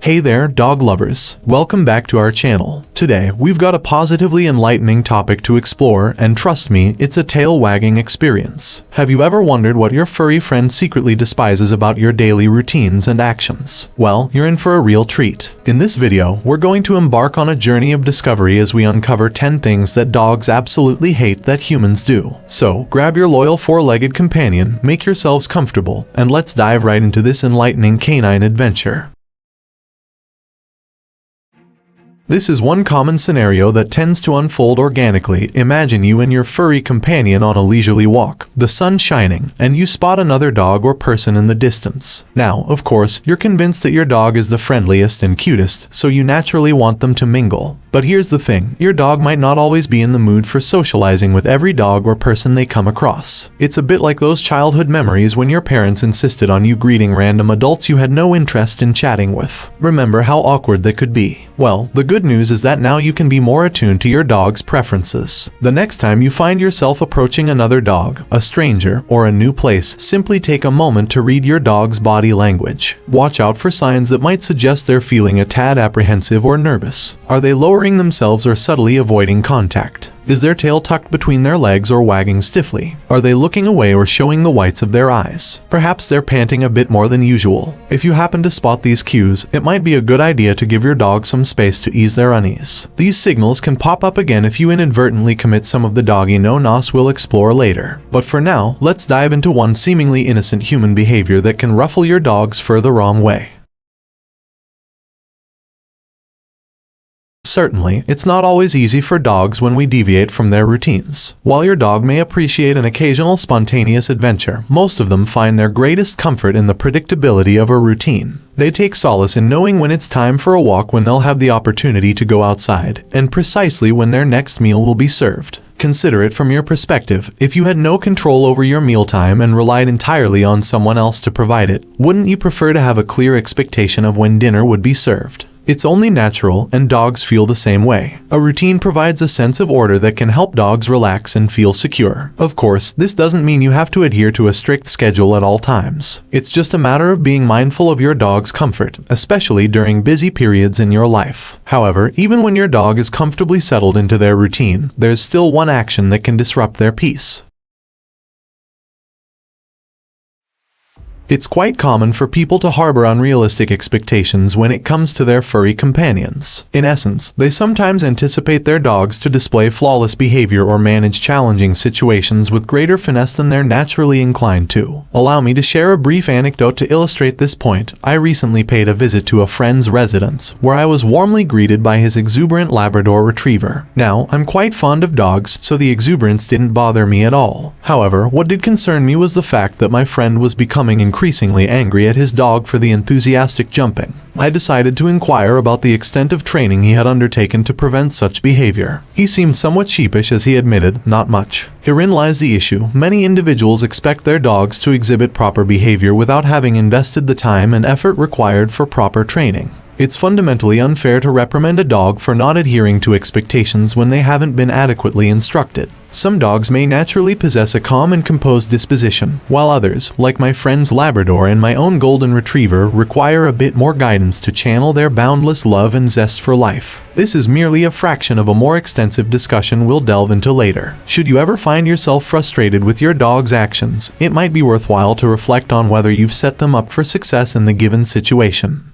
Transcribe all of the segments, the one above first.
Hey there, dog lovers. Welcome back to our channel. Today, we've got a positively enlightening topic to explore, and trust me, it's a tail-wagging experience. Have you ever wondered what your furry friend secretly despises about your daily routines and actions? Well, you're in for a real treat. In this video, we're going to embark on a journey of discovery as we uncover 10 things that dogs absolutely hate that humans do. So, grab your loyal four-legged companion, make yourselves comfortable, and let's dive right into this enlightening canine adventure. This is one common scenario that tends to unfold organically. Imagine you and your furry companion on a leisurely walk, the sun shining, and you spot another dog or person in the distance. Now, of course, you're convinced that your dog is the friendliest and cutest, so you naturally want them to mingle. But here's the thing, your dog might not always be in the mood for socializing with every dog or person they come across. It's a bit like those childhood memories when your parents insisted on you greeting random adults you had no interest in chatting with. Remember how awkward that could be? Well, the good news is that now you can be more attuned to your dog's preferences. The next time you find yourself approaching another dog, a stranger, or a new place, simply take a moment to read your dog's body language. Watch out for signs that might suggest they're feeling a tad apprehensive or nervous. Are they lowering themselves or subtly avoiding contact? Is their tail tucked between their legs or wagging stiffly? Are they looking away or showing the whites of their eyes? Perhaps they're panting a bit more than usual. If you happen to spot these cues, it might be a good idea to give your dog some space to ease their unease. These signals can pop up again if you inadvertently commit some of the doggy no-nos we'll explore later. But for now, let's dive into one seemingly innocent human behavior that can ruffle your dog's fur the wrong way. Certainly, it's not always easy for dogs when we deviate from their routines. While your dog may appreciate an occasional spontaneous adventure, most of them find their greatest comfort in the predictability of a routine. They take solace in knowing when it's time for a walk, when they'll have the opportunity to go outside, and precisely when their next meal will be served. Consider it from your perspective. If you had no control over your mealtime and relied entirely on someone else to provide it, wouldn't you prefer to have a clear expectation of when dinner would be served? It's only natural, and dogs feel the same way. A routine provides a sense of order that can help dogs relax and feel secure. Of course, this doesn't mean you have to adhere to a strict schedule at all times. It's just a matter of being mindful of your dog's comfort, especially during busy periods in your life. However, even when your dog is comfortably settled into their routine, there's still one action that can disrupt their peace. It's quite common for people to harbor unrealistic expectations when it comes to their furry companions. In essence, they sometimes anticipate their dogs to display flawless behavior or manage challenging situations with greater finesse than they're naturally inclined to. Allow me to share a brief anecdote to illustrate this point. I recently paid a visit to a friend's residence, where I was warmly greeted by his exuberant Labrador retriever. Now, I'm quite fond of dogs, so the exuberance didn't bother me at all. However, what did concern me was the fact that my friend was becoming increasingly angry at his dog for the enthusiastic jumping. I decided to inquire about the extent of training he had undertaken to prevent such behavior. He seemed somewhat sheepish as he admitted, not much. Herein lies the issue. Many individuals expect their dogs to exhibit proper behavior without having invested the time and effort required for proper training. It's fundamentally unfair to reprimand a dog for not adhering to expectations when they haven't been adequately instructed. Some dogs may naturally possess a calm and composed disposition, while others, like my friend's Labrador and my own Golden Retriever, require a bit more guidance to channel their boundless love and zest for life. This is merely a fraction of a more extensive discussion we'll delve into later. Should you ever find yourself frustrated with your dog's actions, it might be worthwhile to reflect on whether you've set them up for success in the given situation.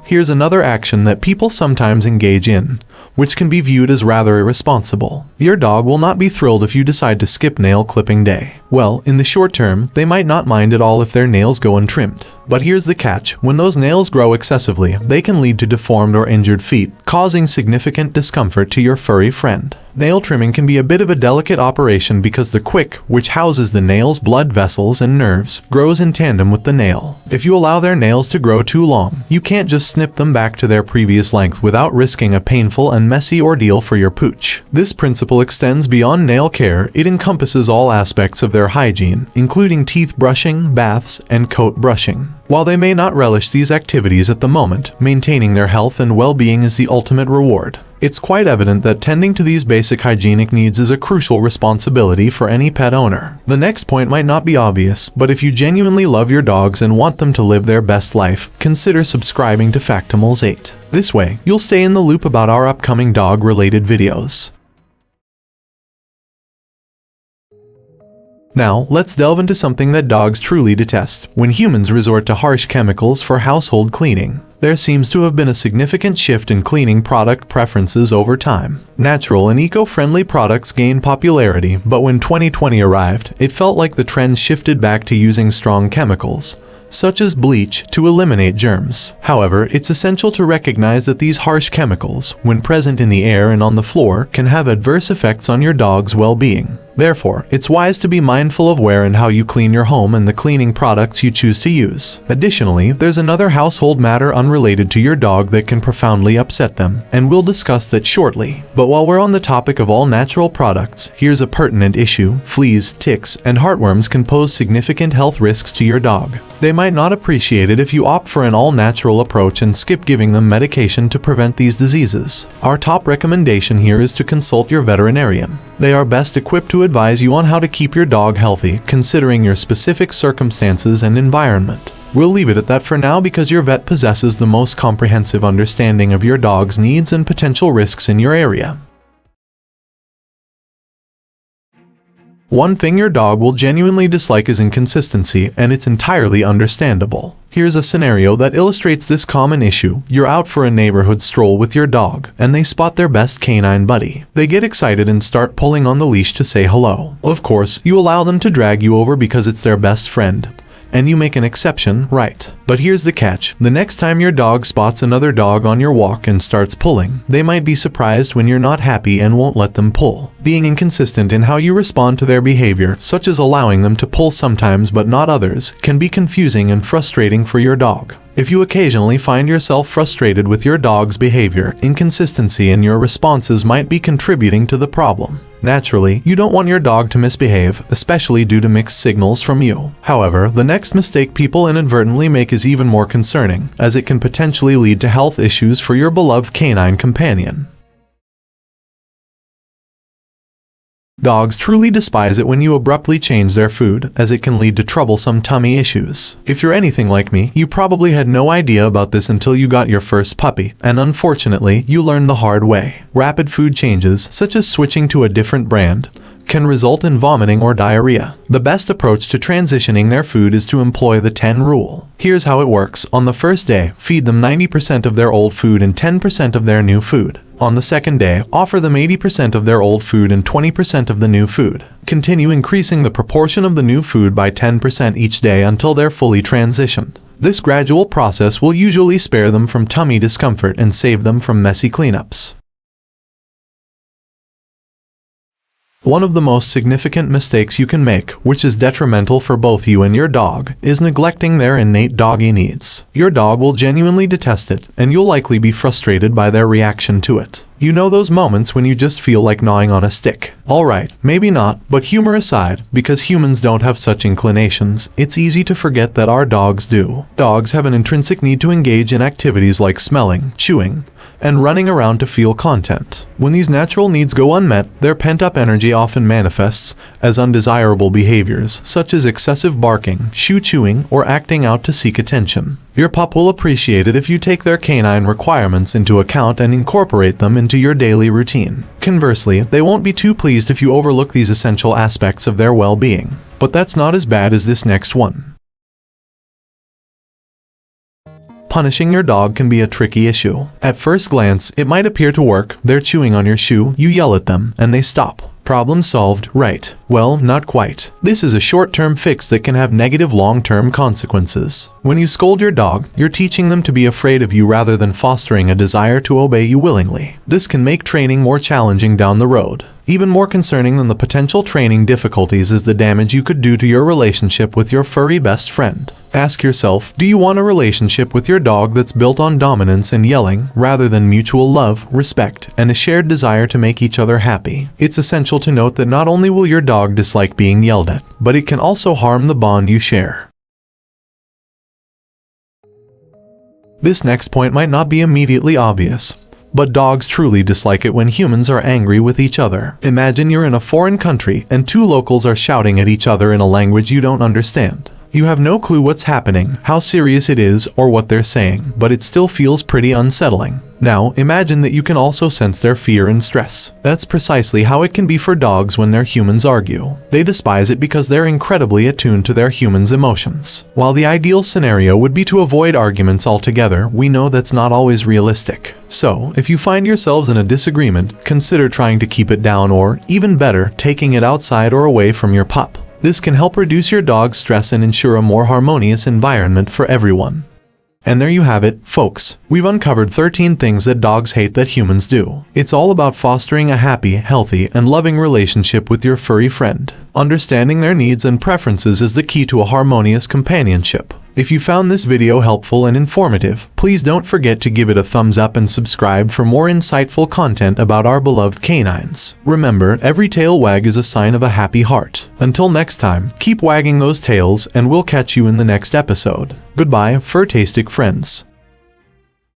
Here's another action that people sometimes engage in, which can be viewed as rather irresponsible. Your dog will not be thrilled if you decide to skip nail clipping day. Well, in the short term, they might not mind at all if their nails go untrimmed. But here's the catch. When those nails grow excessively, they can lead to deformed or injured feet, causing significant discomfort to your furry friend. Nail trimming can be a bit of a delicate operation because the quick, which houses the nail's blood vessels and nerves, grows in tandem with the nail. If you allow their nails to grow too long, you can't just snip them back to their previous length without risking a painful and messy ordeal for your pooch. This principle extends beyond nail care. It encompasses all aspects of their hygiene, including teeth brushing, baths, and coat brushing. While they may not relish these activities at the moment, maintaining their health and well-being is the ultimate reward. It's quite evident that tending to these basic hygienic needs is a crucial responsibility for any pet owner. The next point might not be obvious, but if you genuinely love your dogs and want them to live their best life, consider subscribing to Factimals 8. This way, you'll stay in the loop about our upcoming dog-related videos. Now, let's delve into something that dogs truly detest: when humans resort to harsh chemicals for household cleaning. There seems to have been a significant shift in cleaning product preferences over time. Natural and eco-friendly products gained popularity, but when 2020 arrived, it felt like the trend shifted back to using strong chemicals, such as bleach, to eliminate germs. However, it's essential to recognize that these harsh chemicals, when present in the air and on the floor, can have adverse effects on your dog's well-being. Therefore, it's wise to be mindful of where and how you clean your home and the cleaning products you choose to use. Additionally, there's another household matter unrelated to your dog that can profoundly upset them, and we'll discuss that shortly. But while we're on the topic of all natural products, here's a pertinent issue: fleas, ticks, and heartworms can pose significant health risks to your dog. They might not appreciate it if you opt for an all-natural approach and skip giving them medication to prevent these diseases. Our top recommendation here is to consult your veterinarian. They are best equipped to advise you on how to keep your dog healthy, considering your specific circumstances and environment. We'll leave it at that for now because your vet possesses the most comprehensive understanding of your dog's needs and potential risks in your area. One thing your dog will genuinely dislike is inconsistency, and it's entirely understandable. Here's a scenario that illustrates this common issue. You're out for a neighborhood stroll with your dog, and they spot their best canine buddy. They get excited and start pulling on the leash to say hello. Of course, you allow them to drag you over because it's their best friend, and you make an exception, right? But here's the catch: the next time your dog spots another dog on your walk and starts pulling, they might be surprised when you're not happy and won't let them pull. Being inconsistent in how you respond to their behavior, such as allowing them to pull sometimes but not others, can be confusing and frustrating for your dog. If you occasionally find yourself frustrated with your dog's behavior, inconsistency in your responses might be contributing to the problem. Naturally, you don't want your dog to misbehave, especially due to mixed signals from you. However, the next mistake people inadvertently make is even more concerning, as it can potentially lead to health issues for your beloved canine companion. Dogs truly despise it when you abruptly change their food, as it can lead to troublesome tummy issues. If you're anything like me, you probably had no idea about this until you got your first puppy, and unfortunately, you learned the hard way. Rapid food changes, such as switching to a different brand, can result in vomiting or diarrhea. The best approach to transitioning their food is to employ the 10 rule. Here's how it works. On the first day, feed them 90% of their old food and 10% of their new food. On the second day, offer them 80% of their old food and 20% of the new food. Continue increasing the proportion of the new food by 10% each day until they're fully transitioned. This gradual process will usually spare them from tummy discomfort and save them from messy cleanups. One of the most significant mistakes you can make, which is detrimental for both you and your dog, is neglecting their innate doggy needs. Your dog will genuinely detest it, and you'll likely be frustrated by their reaction to it. You know those moments when you just feel like gnawing on a stick? Alright, maybe not, but humor aside, because humans don't have such inclinations, it's easy to forget that our dogs do. Dogs have an intrinsic need to engage in activities like smelling, chewing, and running around to feel content. When these natural needs go unmet, their pent-up energy often manifests as undesirable behaviors, such as excessive barking, shoe chewing, or acting out to seek attention. Your pup will appreciate it if you take their canine requirements into account and incorporate them into your daily routine. Conversely, they won't be too pleased if you overlook these essential aspects of their well-being. But that's not as bad as this next one. Punishing your dog can be a tricky issue. At first glance, it might appear to work. They're chewing on your shoe, you yell at them, and they stop. Problem solved, right? Well, not quite. This is a short-term fix that can have negative long-term consequences. When you scold your dog, you're teaching them to be afraid of you rather than fostering a desire to obey you willingly. This can make training more challenging down the road. Even more concerning than the potential training difficulties is the damage you could do to your relationship with your furry best friend. Ask yourself, do you want a relationship with your dog that's built on dominance and yelling, rather than mutual love, respect, and a shared desire to make each other happy? It's essential to note that not only will your dog dislike being yelled at, but it can also harm the bond you share. This next point might not be immediately obvious, but dogs truly dislike it when humans are angry with each other. Imagine you're in a foreign country and two locals are shouting at each other in a language you don't understand. You have no clue what's happening, how serious it is, or what they're saying, but it still feels pretty unsettling. Now, imagine that you can also sense their fear and stress. That's precisely how it can be for dogs when their humans argue. They despise it because they're incredibly attuned to their humans' emotions. While the ideal scenario would be to avoid arguments altogether, we know that's not always realistic. So, if you find yourselves in a disagreement, consider trying to keep it down or, even better, taking it outside or away from your pup. This can help reduce your dog's stress and ensure a more harmonious environment for everyone. And there you have it, folks. We've uncovered 13 things that dogs hate that humans do. It's all about fostering a happy, healthy, and loving relationship with your furry friend. Understanding their needs and preferences is the key to a harmonious companionship. If you found this video helpful and informative, please don't forget to give it a thumbs up and subscribe for more insightful content about our beloved canines. Remember, every tail wag is a sign of a happy heart. Until next time, keep wagging those tails and we'll catch you in the next episode. Goodbye, fur-tastic friends.